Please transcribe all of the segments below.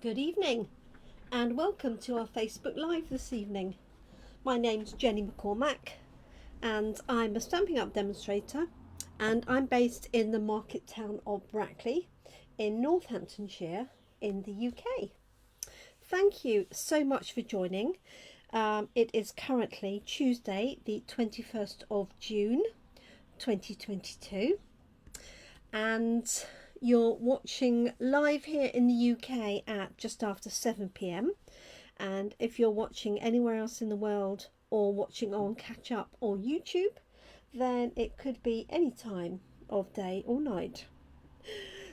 Good evening and welcome to our Facebook Live this evening. My name's Jenny McCormack and I'm a Stampin' Up demonstrator, and I'm based in the market town of Brackley in Northamptonshire in the UK. Thank you so much for joining. It is currently Tuesday the 21st of June 2022 and you're watching live here in the UK at just after 7 p.m. and if you're watching anywhere else in the world or watching on Catch Up or YouTube, then it could be any time of day or night.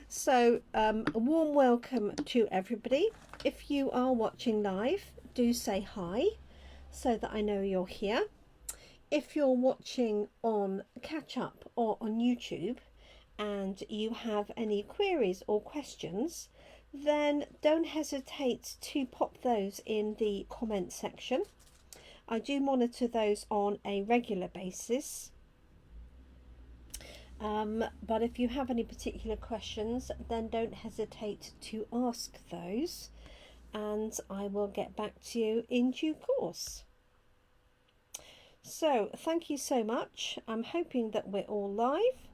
So a warm welcome to everybody. If you are watching live, do say hi so that I know you're here. If you're watching on Catch Up or on YouTube and you have any queries or questions, then don't hesitate to pop those in the comment section. I do monitor those on a regular basis. But if you have any particular questions, then don't hesitate to ask those and I will get back to you in due course. So thank you so much. I'm hoping that we're all live,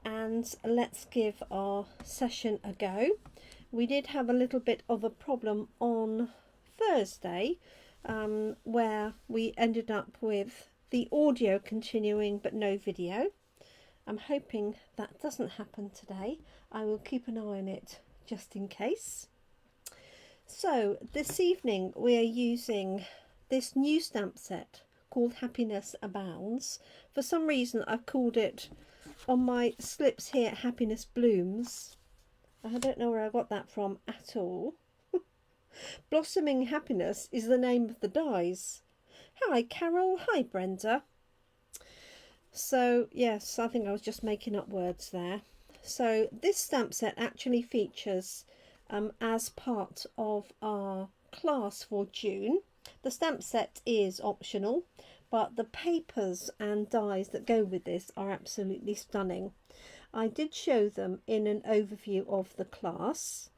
and let's give our session a go. We did have a little bit of a problem on Thursday where we ended up with the audio continuing but no video. I'm hoping that doesn't happen today. I will keep an eye on it just in case. So this evening we are using this new stamp set called Happiness Abounds. For some reason I've called it on my slips here Happiness Blooms. I don't know where I got that from at all. Blossoming Happiness is the name of the dies. Hi Carol, hi Brenda. So yes, I think I was just making up words there. So this stamp set actually features as part of our class for June. The stamp set is optional, but the papers and dies that go with this are absolutely stunning. I did show them in an overview of the class,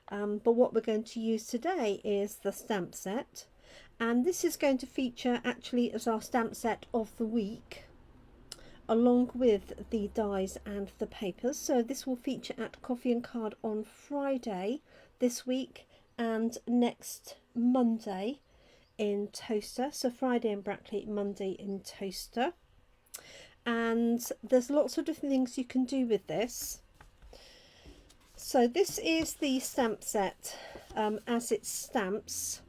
but what we're going to use today is the stamp set, and this is going to feature actually as our stamp set of the week along with the dies and the papers. So this will feature at Coffee and Card on Friday this week and next Monday in Toaster. So Friday in Brackley, Monday in Toaster. And there's lots of different things you can do with this. So this is the stamp set as it stamps.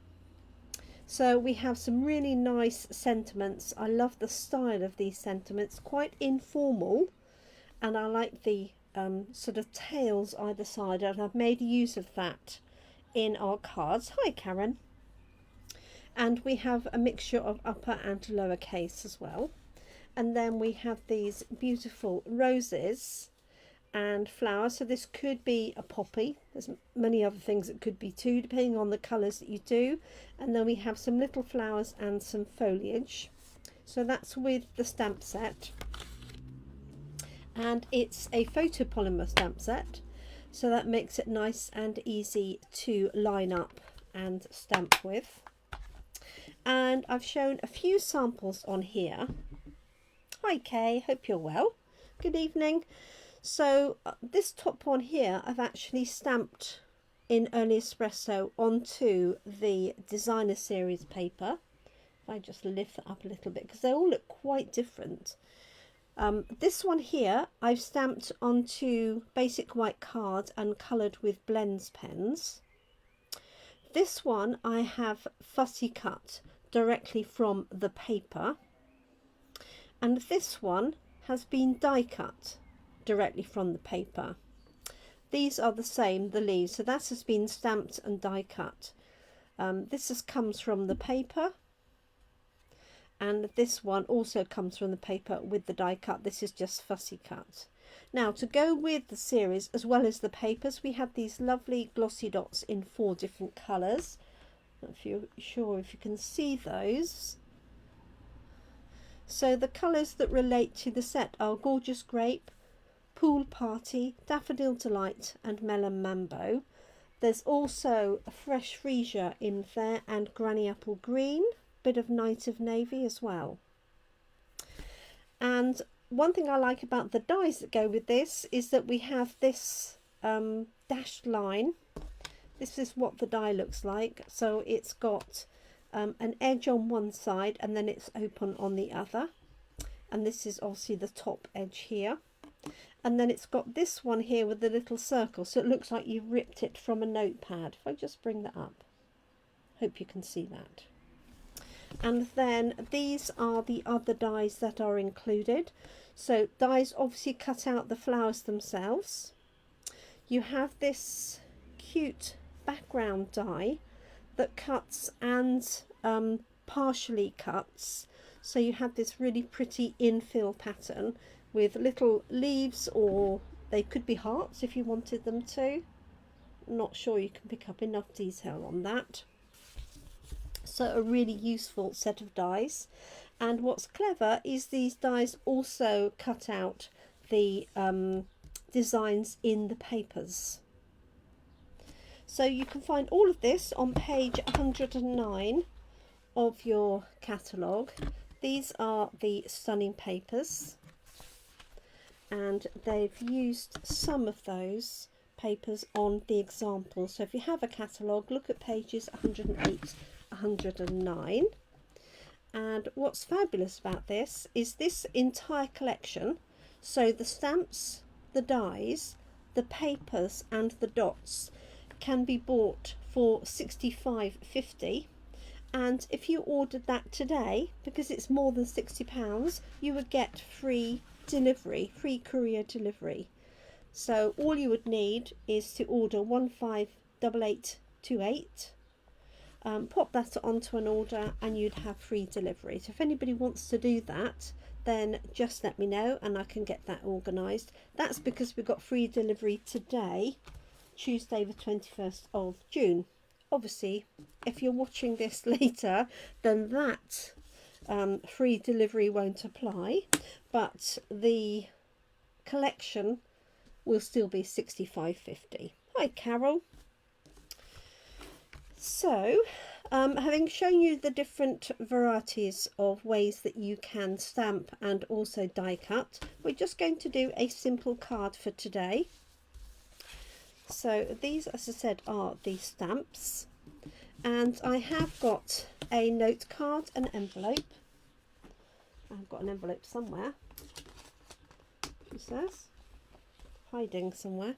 So we have some really nice sentiments. I love the style of these sentiments, quite informal, and I like the sort of tails either side, and I've made use of that in our cards. Hi Karen. And we have a mixture of upper and lower case as well. And then we have these beautiful roses and flowers. So this could be a poppy. There's many other things it could be too, depending on the colours that you do. And then we have some little flowers and some foliage. So that's with the stamp set. And it's a photopolymer stamp set. So that makes it nice and easy to line up and stamp with. And I've shown a few samples on here. Hi Kay, hope you're well. Good evening. So this top one here I've actually stamped in Early Espresso onto the designer series paper. If I just lift that up a little bit because they all look quite different. This one here I've stamped onto basic white card and coloured with Blends pens. This one I have fussy cut directly from the paper, and this one has been die cut directly from the paper. These are the same, the leaves, so that has been stamped and die cut. This comes from the paper, and this one also comes from the paper with the die cut. This is just fussy cut. Now to go with the series as well as the papers, we have these lovely glossy dots in 4 different colours. If you're sure if you can see those. So the colours that relate to the set are Gorgeous Grape, Pool Party, Daffodil Delight and Melon Mambo. There's also a fresh freesia in there and granny apple green, bit of night of navy as well. And one thing I like about the dies that go with this is that we have this dashed line. This is what the die looks like. So it's got an edge on one side and then it's open on the other. And this is obviously the top edge here. And then it's got this one here with the little circle, so it looks like you've ripped it from a notepad. If I just bring that up, hope you can see that. And then these are the other dies that are included. So dies obviously cut out the flowers themselves. You have this cute background die that cuts and partially cuts. So you have this really pretty infill pattern with little leaves, or they could be hearts if you wanted them to. Not sure you can pick up enough detail on that. So a really useful set of dies. And what's clever is these dies also cut out the designs in the papers. So you can find all of this on page 109 of your catalogue. These are the stunning papers, and they've used some of those papers on the example. So if you have a catalogue, look at pages 108, 109. And what's fabulous about this is this entire collection, so the stamps, the dies, the papers and the dots, can be bought for £65.50. And if you ordered that today, because it's more than £60, you would get free delivery, free courier delivery. So all you would need is to order 158828, pop that onto an order and you'd have free delivery. So if anybody wants to do that, then just let me know and I can get that organised. That's because we've got free delivery today, Tuesday the 21st of June. Obviously, if you're watching this later, then that free delivery won't apply, but the collection will still be £65.50. Hi Carol. So having shown you the different varieties of ways that you can stamp and also die cut, we're just going to do a simple card for today. So these, as I said, are the stamps, and I have got a note card, an envelope. I've got an envelope somewhere, she says, hiding somewhere.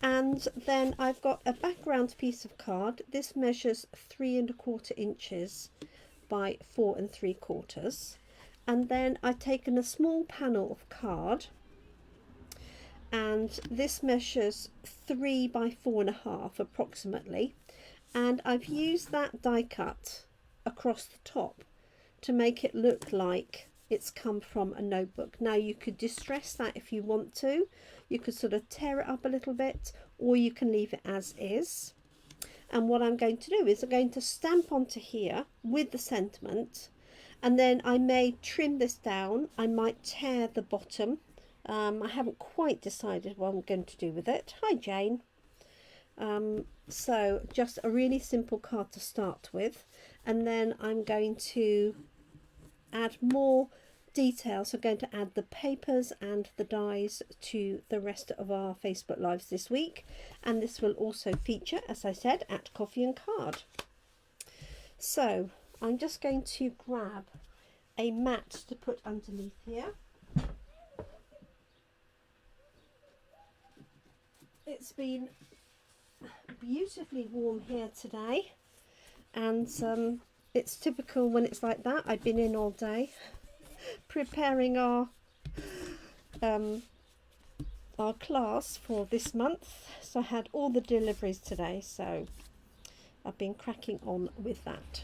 And then I've got a background piece of card. This measures 3¼ inches by 4 3/4. And then I've taken a small panel of card, and this measures 3 by 4½ approximately. And I've used that die cut across the top to make it look like it's come from a notebook. Now you could distress that if you want to. You could sort of tear it up a little bit, or you can leave it as is. And what I'm going to do is I'm going to stamp onto here with the sentiment, and then I may trim this down. I might tear the bottom. I haven't quite decided what I'm going to do with it. Hi Jane. So just a really simple card to start with, and then I'm going to add more details. So I'm going to add the papers and the dies to the rest of our Facebook Lives this week, and this will also feature, as I said, at Coffee and Card. So I'm just going to grab a mat to put underneath here. It's been beautifully warm here today, and it's typical when it's like that. I've been in all day preparing our class for this month, so I had all the deliveries today, so I've been cracking on with that.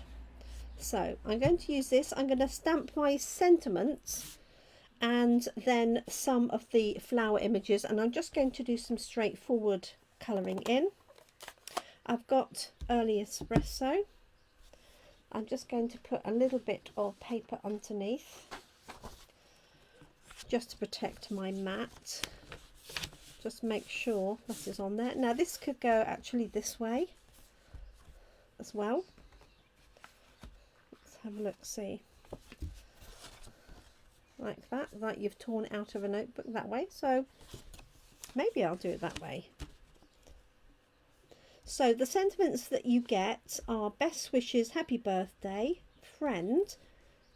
So I'm going to use this. I'm going to stamp my sentiments and then some of the flower images, and I'm just going to do some straightforward colouring in. I've got early espresso. I'm just going to put a little bit of paper underneath just to protect my mat. just make sure that is on there. Now this could go actually this way as well. Let's have a look, see. Like that, like you've torn out of a notebook that way. So maybe I'll do it that way. So the sentiments that you get are best wishes, happy birthday, friend,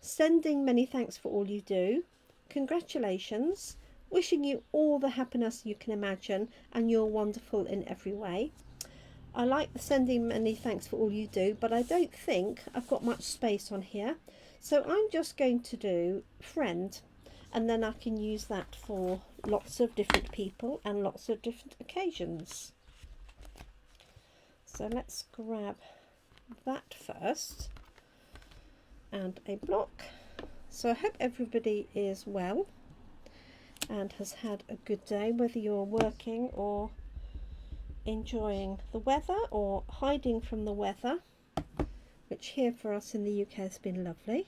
sending many thanks for all you do, congratulations, wishing you all the happiness you can imagine, and you're wonderful in every way. I like the sending many thanks for all you do, but I don't think I've got much space on here. So I'm just going to do friend, and then I can use that for lots of different people and lots of different occasions. So let's grab that first and a block. So I hope everybody is well and has had a good day, whether you're working or enjoying the weather or hiding from the weather, which here for us in the UK has been lovely.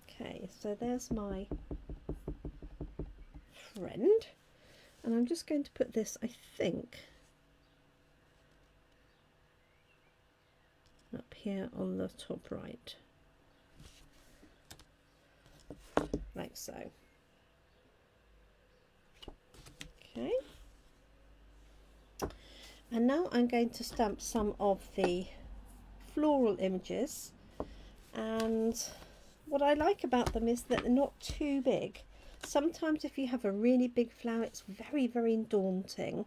Okay, so there's my friend, and I'm just going to put this, I think, up here on the top right, like so. Okay, and now I'm going to stamp some of the floral images, and what I like about them is that they're not too big. Sometimes if you have a really big flower, it's very, very daunting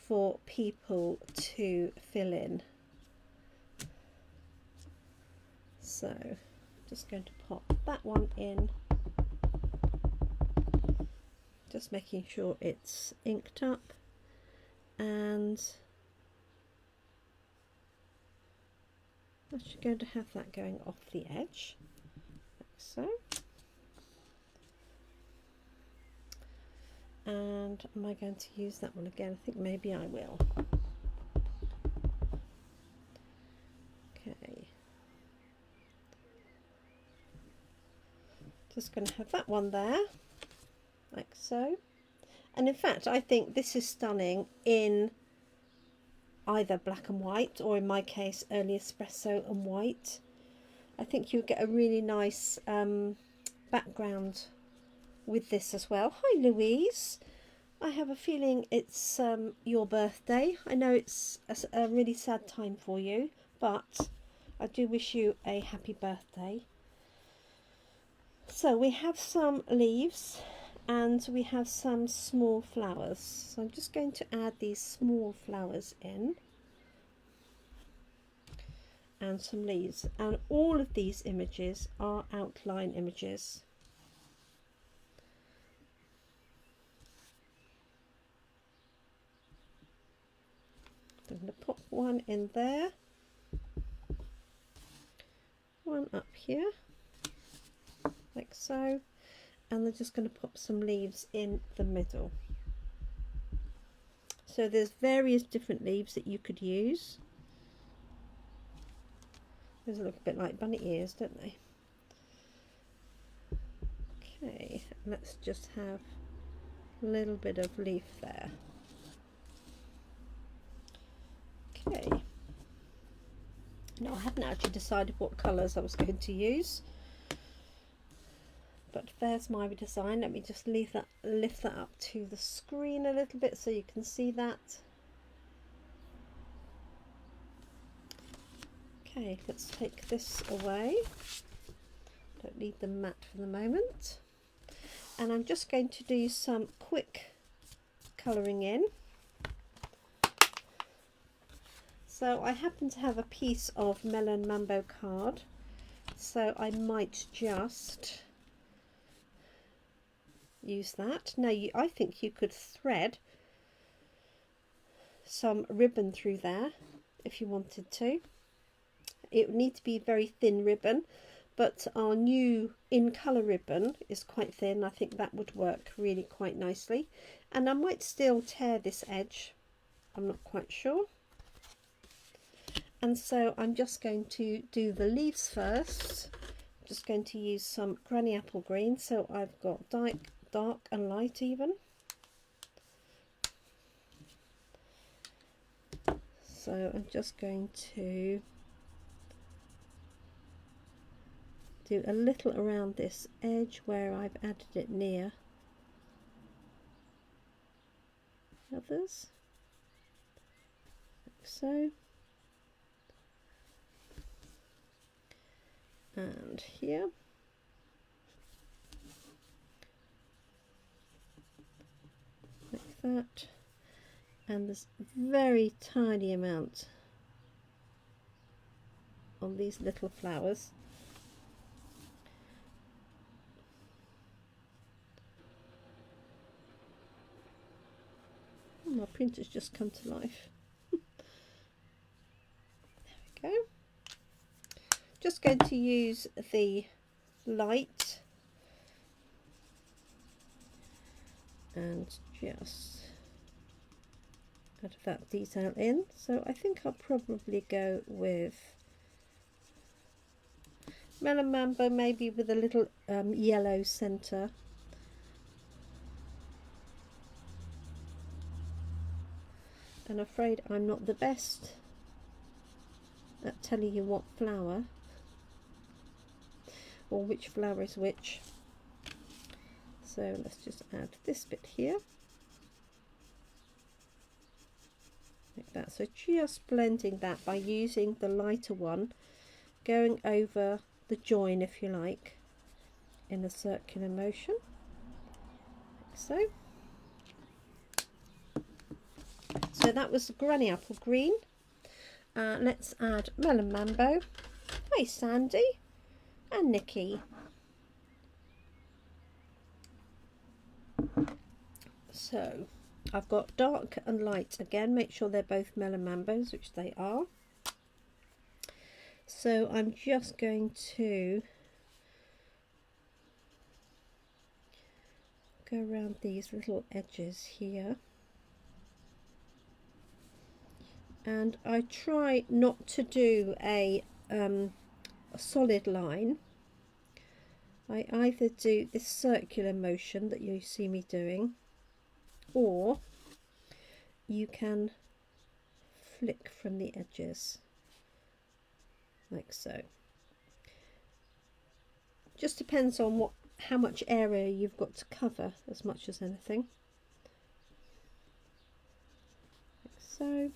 for people to fill in. So I'm just going to pop that one in, just making sure it's inked up, and I'm actually going to have that going off the edge, like so. And am I going to use that one again? I think maybe I will. Okay. Just going to have that one there, like so. And in fact, I think this is stunning in either black and white, or in my case, early espresso and white. I think you'll get a really nice background with this as well. Hi Louise, I have a feeling it's your birthday. I know it's a really sad time for you, but I do wish you a happy birthday. So we have some leaves and we have some small flowers. So I'm just going to add these small flowers in and some leaves, and all of these images are outline images. I'm going to pop one in there, one up here, like so, and they're just going to pop some leaves in the middle. So there's various different leaves that you could use. Those look a bit like bunny ears, don't they? Okay, let's just have a little bit of leaf there. Okay. Now I hadn't actually decided what colours I was going to use, but there's my design. Let me just lift that up to the screen a little bit so you can see that. Okay, let's take this away. Don't need the mat for the moment. And I'm just going to do some quick colouring in. So I happen to have a piece of Melon Mambo card, so I might just use that. Now I think you could thread some ribbon through there if you wanted to. It would need to be very thin ribbon, but our new in colour ribbon is quite thin. I think that would work really quite nicely, and I might still tear this edge, I'm not quite sure. And so I'm just going to do the leaves first. I'm just going to use some granny apple green, so I've got dark and light even. So I'm just going to do a little around this edge where I've added it near others, like so, and here, like that, and there's a very tiny amount on these little flowers. Oh, my printer's just come to life. There we go. Just going to use the light and just add that detail in. So I think I'll probably go with Melon Mambo, maybe with a little yellow centre. I'm afraid I'm not the best at telling you what flower or which flower is which. So let's just add this bit here, like that. So just blending that by using the lighter one, going over the join, if you like, in a circular motion, like so. So that was the Granny Apple Green. Let's add Melon Mambo. Hi Sandy and Nikki. So I've got dark and light again. Make sure they're both Melon Mambos, which they are. So I'm just going to go around these little edges here. And I try not to do a solid line. I either do this circular motion that you see me doing, or you can flick from the edges, like so. Just depends on how much area you've got to cover, as much as anything. Like so.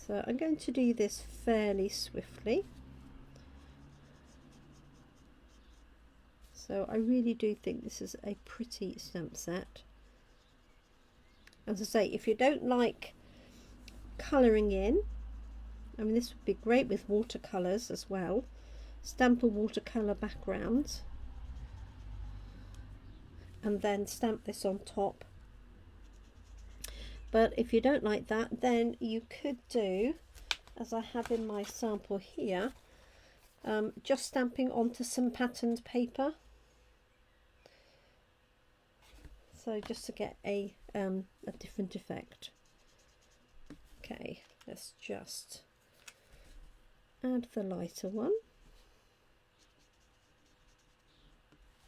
So I'm going to do this fairly swiftly. So I really do think this is a pretty stamp set. As I say, if you don't like colouring in, I mean, this would be great with watercolours as well. Stamp a watercolour background and then stamp this on top. But if you don't like that, then you could do, as I have in my sample here, just stamping onto some patterned paper. So just to get a different effect. Okay, let's just add the lighter one,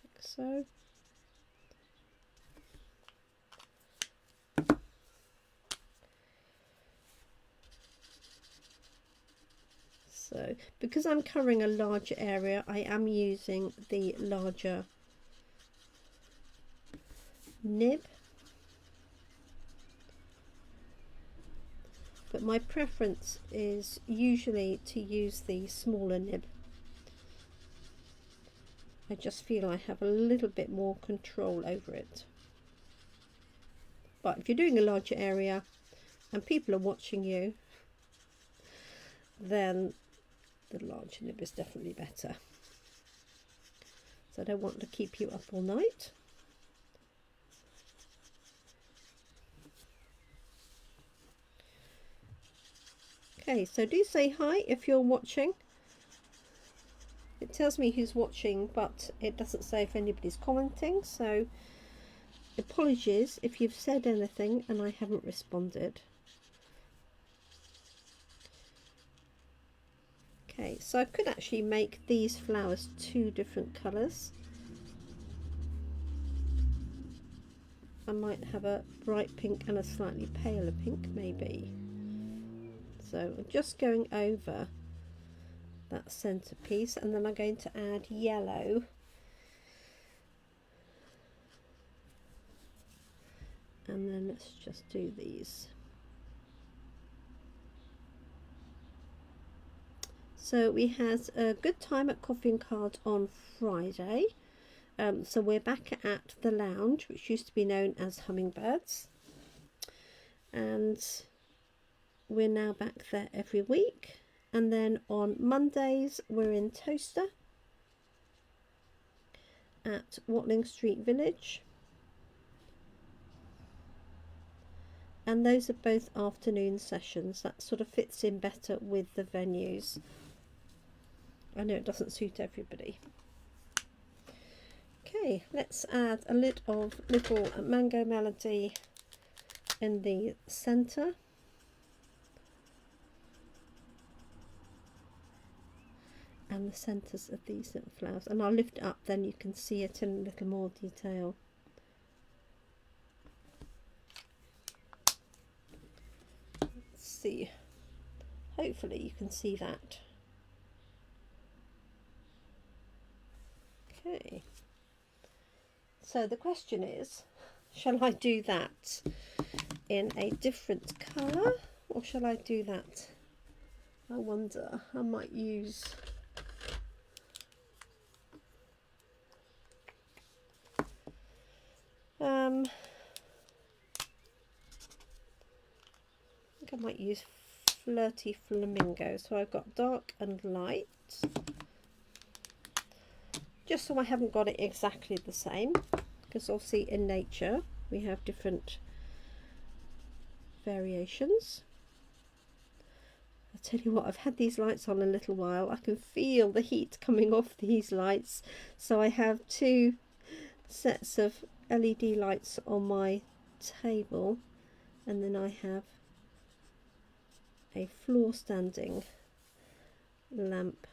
like so. So because I'm covering a large area, I am using the larger nib, but my preference is usually to use the smaller nib. I just feel I have a little bit more control over it. But if you're doing a larger area and people are watching you, then the larger nib is definitely better. So I don't want to keep you up all night. Okay, so do say hi if you're watching. It tells me who's watching, but it doesn't say if anybody's commenting, so apologies if you've said anything and I haven't responded. Okay, so I could actually make these flowers two different colours. I might have a bright pink and a slightly paler pink maybe. So I'm just going over that centerpiece, and then I'm going to add yellow and then let's just do these. So we had a good time at Coffee and Cards on Friday. So we're back at the lounge, which used to be known as Hummingbirds, and we're now back there every week. And then on Mondays we're in Toaster at Watling Street Village, and those are both afternoon sessions. That sort of fits in better with the venues. I know it doesn't suit everybody. Okay, let's add a little Mango Melody in the centre. And the centres of these little flowers, and I'll lift it up, then you can see it in a little more detail. Let's see, hopefully you can see that. Okay, so the question is, shall I do that in a different colour, or shall I do that? I wonder, I might use I think I might use Flirty Flamingo. So I've got dark and light, just so I haven't got it exactly the same, because obviously in nature we have different variations. I'll tell you what, I've had these lights on a little while. I can feel the heat coming off these lights, so I have two sets of LED lights on my table, and then I have a floor standing lamp.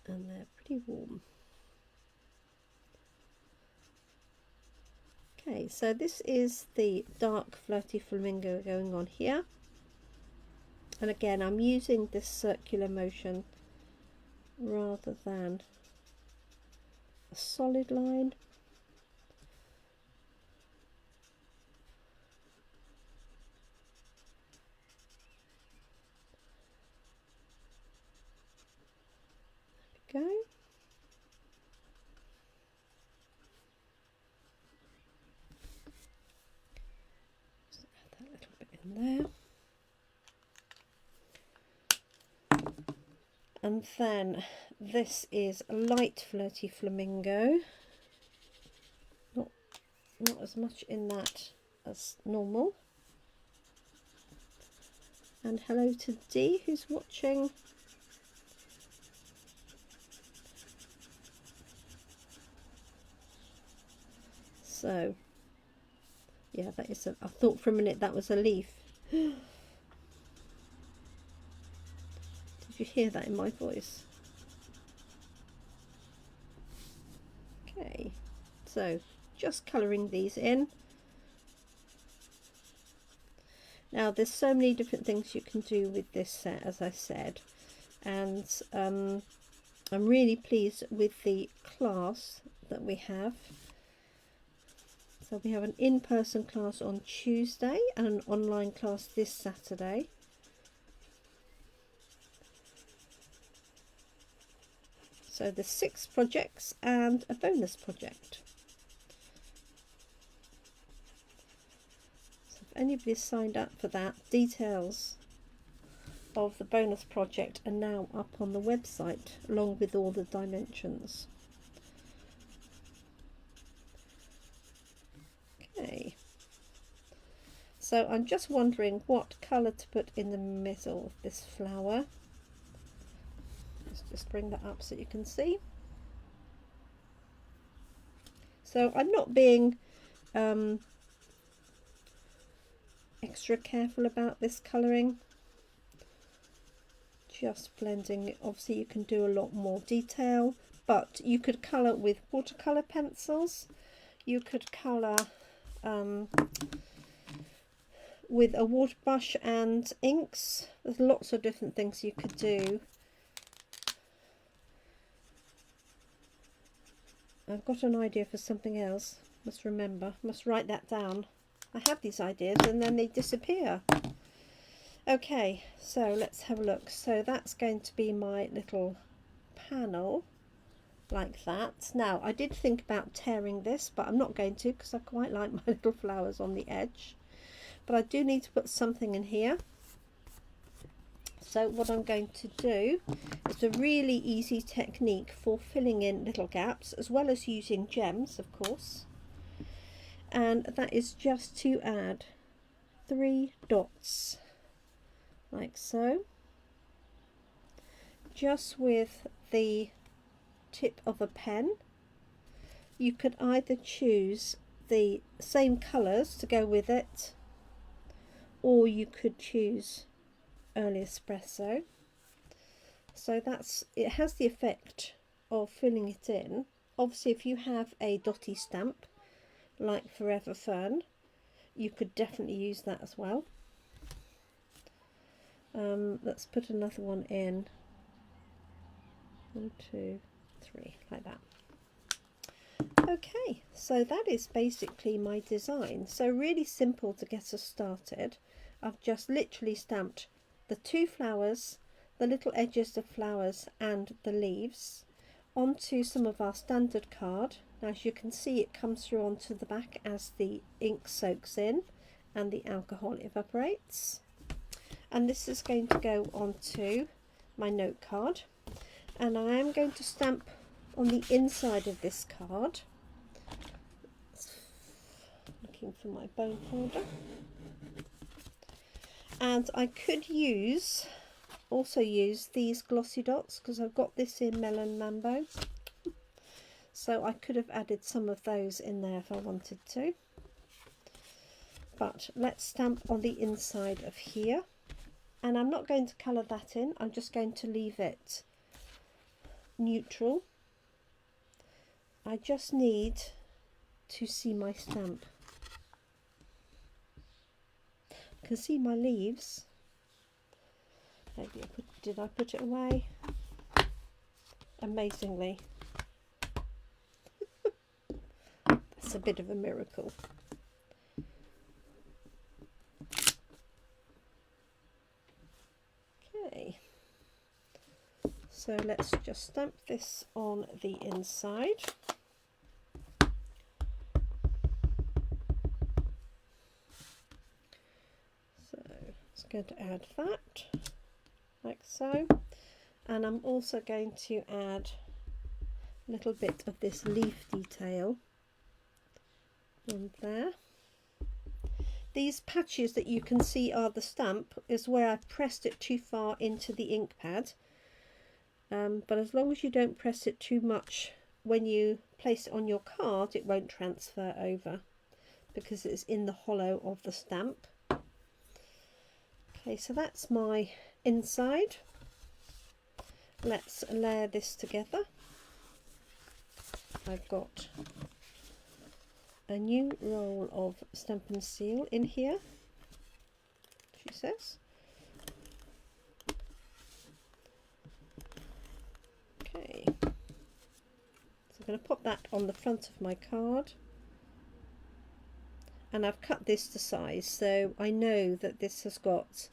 And they're pretty warm. Okay, so this is the dark Flirty Flamingo going on here, and again I'm using this circular motion rather than a solid line. There we go. Just add that little bit in there. And then this is light Flirty Flamingo. Not as much in that as normal. And hello to Dee, who's watching. So yeah, that is I thought for a minute that was a leaf. Did you hear that in my voice? Okay, so just colouring these in. Now there's so many different things you can do with this set, as I said, and I'm really pleased with the class that we have. So we have an in-person class on Tuesday and an online class this Saturday. So there's 6 projects and a bonus project. So if anybody's signed up for that, details of the bonus project are now up on the website along with all the dimensions. Okay, so I'm just wondering what colour to put in the middle of this flower. Let's just bring that up so you can see. So I'm not being extra careful about this colouring, just blending it. Obviously you can do a lot more detail, but you could colour with watercolour pencils, you could colour with a water brush and inks. There's lots of different things you could do. I've got an idea for something else. Must write that down. I have these ideas and then they disappear. Okay, so let's have a look. So that's going to be my little panel like that. Now, I did think about tearing this, but I'm not going to because I quite like my little flowers on the edge. But I do need to put something in here. So what I'm going to do is a really easy technique for filling in little gaps, as well as using gems, of course. And that is just to add 3 dots, like so, just with the tip of a pen. You could either choose the same colours to go with it, or you could choose Early Espresso. So it has the effect of filling it in. Obviously, if you have a dotty stamp like Forever Fern, you could definitely use that as well. Let's put another one in. 1, 2, 3, like that. Okay, so that is basically my design. So really simple to get us started. I've just literally stamped the 2 flowers, the little edges of flowers and the leaves onto some of our standard card. Now, as you can see, it comes through onto the back as the ink soaks in and the alcohol evaporates. And this is going to go onto my note card, and I am going to stamp on the inside of this card. Looking for my bone folder. And I could also use these glossy dots because I've got this in Melon Mambo. So I could have added some of those in there if I wanted to. But let's stamp on the inside of here. And I'm not going to colour that in. I'm just going to leave it neutral. I just need to see my stamp. I can see my leaves. Maybe did I put it away? Amazingly. That's a bit of a miracle. Okay. So let's just stamp this on the inside. So it's going to add that, like so. And I'm also going to add a little bit of this leaf detail on there. These patches that you can see are the stamp, is where I pressed it too far into the ink pad. But as long as you don't press it too much when you place it on your card, it won't transfer over because it's in the hollow of the stamp. Okay, so that's my inside. Let's layer this together. I've got a new roll of Stampin' Seal in here, she says. Okay, so I'm going to pop that on the front of my card, and I've cut this to size, so I know that this has got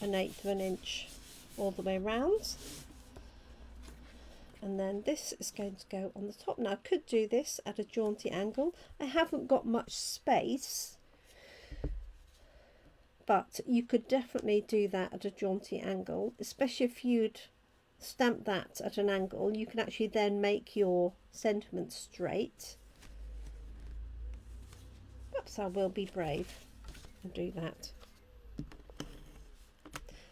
1/8 of an inch all the way around. And then this is going to go on the top. Now, I could do this at a jaunty angle. I haven't got much space, but you could definitely do that at a jaunty angle, especially if you'd stamp that at an angle. You can actually then make your sentiment straight. Perhaps I will be brave and do that.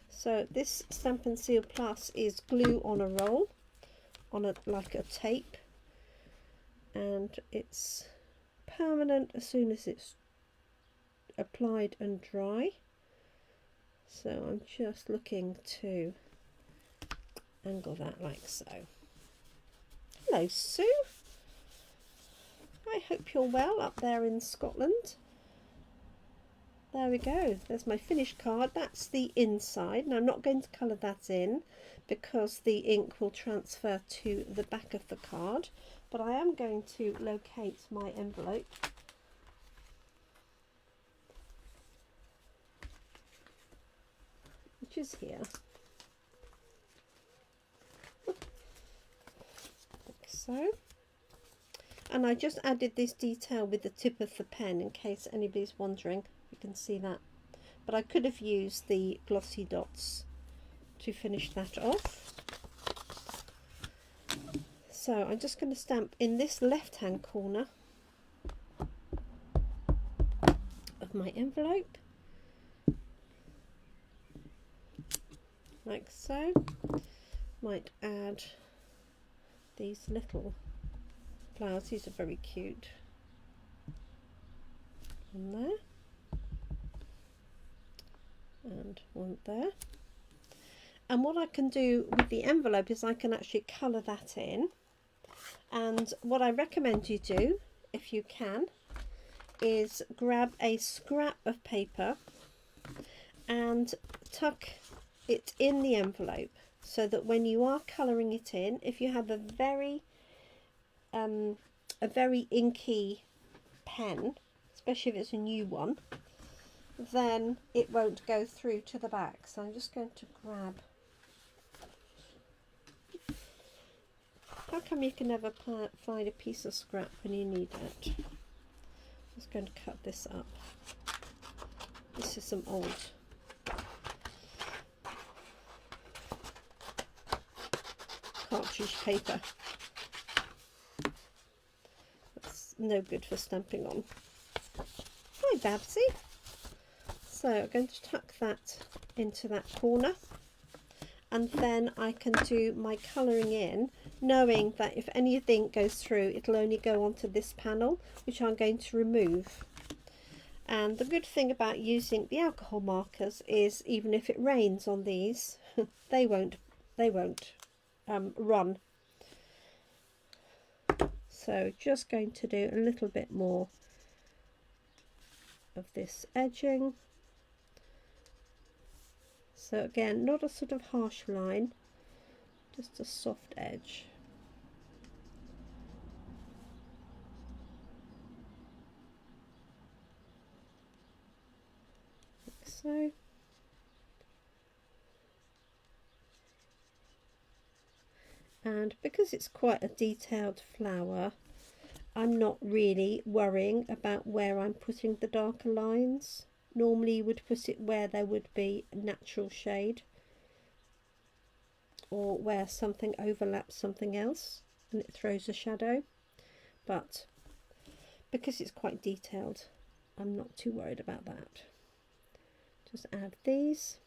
So this Stampin' Seal Plus is glue on a roll, on like a tape, and it's permanent as soon as it's applied and dry. So I'm just looking to angle that like so. Hello, Sue. I hope you're well up there in Scotland. There we go. There's my finished card. That's the inside. Now I'm not going to colour that in because the ink will transfer to the back of the card, but I am going to locate my envelope. Which is here. Like so. And I just added this detail with the tip of the pen in case anybody's wondering. You can see that. But I could have used the Glossy Dots to finish that off. So I'm just going to stamp in this left hand corner of my envelope. Like so. Might add these little flowers. These are very cute. One there. And one there. And what I can do with the envelope is I can actually colour that in. And what I recommend you do, if you can, is grab a scrap of paper and tuck it in the envelope so that when you are colouring it in, if you have a very inky pen, especially if it's a new one, then it won't go through to the back. So I'm just going to grab. How come you can never find a piece of scrap when you need it? I'm just going to cut this up. This is some old cartridge paper. That's no good for stamping on. Hi Babsy. So I'm going to tuck that into that corner, and then I can do my colouring in, knowing that if anything goes through, it'll only go onto this panel, which I'm going to remove. And the good thing about using the alcohol markers is even if it rains on these, they won't run. So just going to do a little bit more of this edging. So again, not a sort of harsh line, just a soft edge. Like so. And because it's quite a detailed flower, I'm not really worrying about where I'm putting the darker lines. Normally you would put it where there would be a natural shade, or where something overlaps something else and it throws a shadow. But because it's quite detailed, I'm not too worried about that. Just add these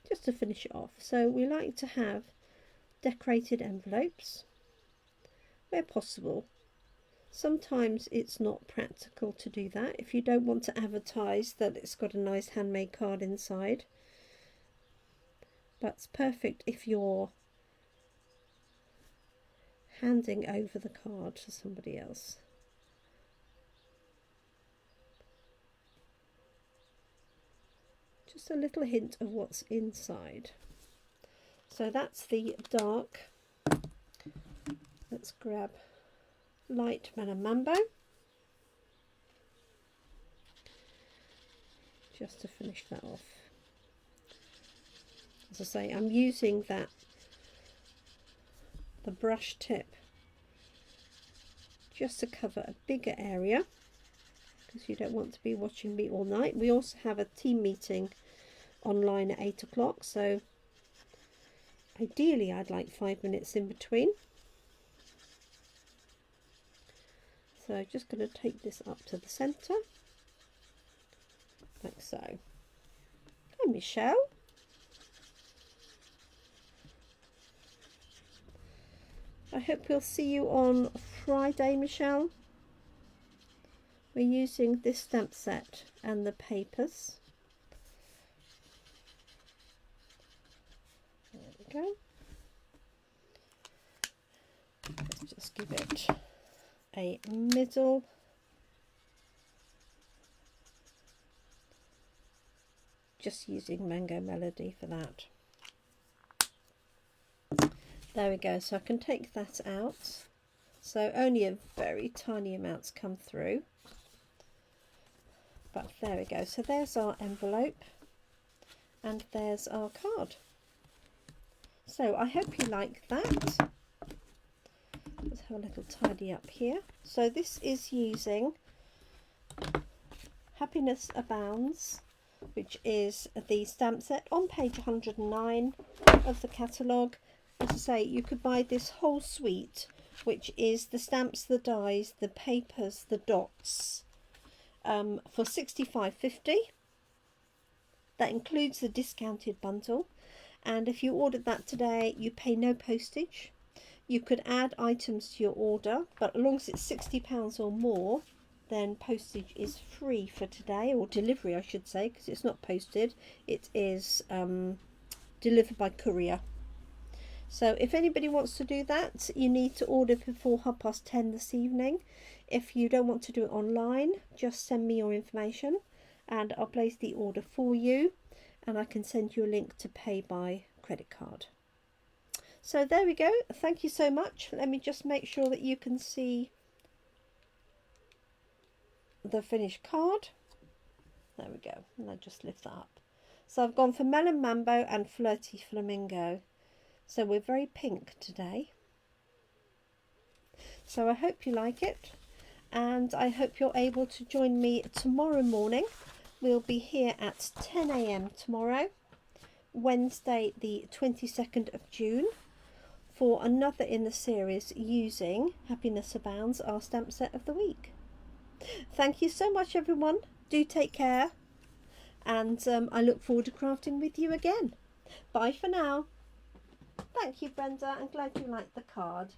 just to finish it off. So we like to have decorated envelopes where possible. Sometimes it's not practical to do that if you don't want to advertise that it's got a nice handmade card inside. But it's perfect if you're handing over the card to somebody else. Just a little hint of what's inside. So that's the dark. Let's grab light Melon Mambo just to finish that off. As I say, I'm using the brush tip just to cover a bigger area, because you don't want to be watching me all night. We also have a team meeting online at 8 o'clock, so ideally I'd like 5 minutes in between. So I'm just going to take this up to the centre, like so. Hi Michelle. I hope we'll see you on Friday, Michelle. We're using this stamp set and the papers. we go. Let's just give it a middle. Just using Mango Melody for that. There we go. So I can take that out. So only a very tiny amounts come through. But there we go. So there's our envelope. And there's our card. So I hope you like that. Let's have a little tidy up here. So this is using Happiness Abounds, which is the stamp set on page 109 of the catalogue. As I say, you could buy this whole suite, which is the stamps, the dies, the papers, the dots, for $65.50. That includes the discounted bundle, and if you ordered that today, you pay no postage. You could add items to your order, but as long as it's £60 or more, then postage is free for today, or delivery I should say, because it's not posted, it is delivered by courier. So if anybody wants to do that, you need to order before 10:30 this evening. If you don't want to do it online, just send me your information and I'll place the order for you, and I can send you a link to pay by credit card. So there we go. Thank you so much. Let me just make sure that you can see the finished card. There we go. And I just lift that up. So I've gone for Melon Mambo and Flirty Flamingo. So we're very pink today. So I hope you like it, and I hope you're able to join me tomorrow morning. We'll be here at 10 AM tomorrow, Wednesday the 22nd of June, for another in the series using Happiness Abounds, our stamp set of the week. Thank you so much everyone. Do take care, and I look forward to crafting with you again. Bye for now. Thank you, Brenda. I'm glad you liked the card.